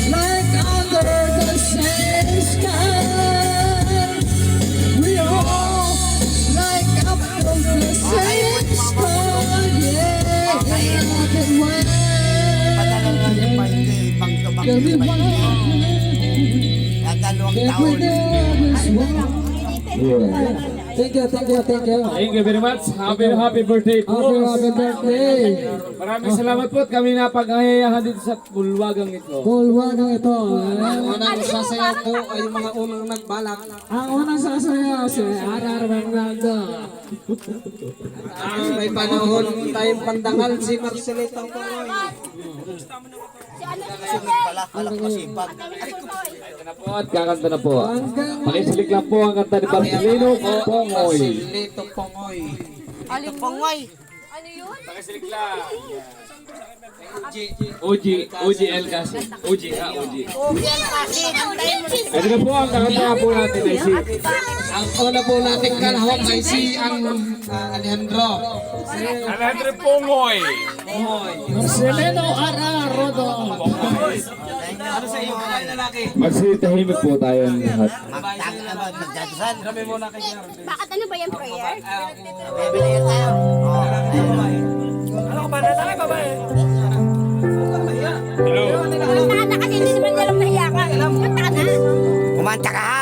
Like under the same sky, we all like up from the same sky. Yeah, black and white. Every one is one. Thank you. Thank you very much. Happy birthday po. Happy birthday. Maraming salamat po at kami napag-ayayahan dito sa bulwagang ito. Bulwagang ito. Unang sasayaw po ay yung mga unang nagbalak. Ang unang sasayaw si R.R. Bernardo. Ang may panahon tayong pandangal si Marcelito Pongoy. Ito na po at kakanta na po. Makisilik lang po ang kanta ni Marcelino Pongoy. Marcelito Pongoy. Pongoy. Makisilik lang. OGL kasi. OG. Ito na po ang kakanta po natin ay si. Ang una po nating kalahok ay si Alejandro. Alejandro Pongoy. Marcelino R.R. Rodo. Ano sa iyo mga lalaki? Magsitahimik po tayo lahat. Sabi mo na kay Jerry. Bakit ano ba yung prayer? Ano ka ba? Lalaki ba ba eh? Hello. Kumanta ka na kasi hindi naman nilang nahiya ka. Kumanta ka na. Kumanta ka ha?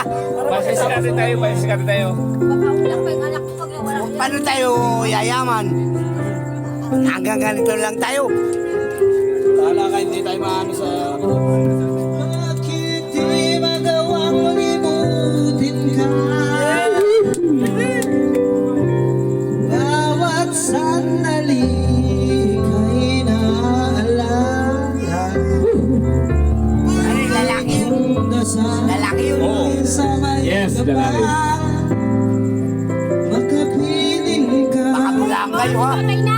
Masisikat tayo. Papaulak pa yung anak ko pag wala. Paano tayo yayaman? Hanggang ganito lang tayo. Wala ka, hindi tayo maano sa... Bakit di magawang limutin ka? Bawat sandali kay naalala. Ano yung lalaki yun? Lalaki yun? Sa may Yes, lalaki. makapiling ka. Baka mula kayo ha? Patay na.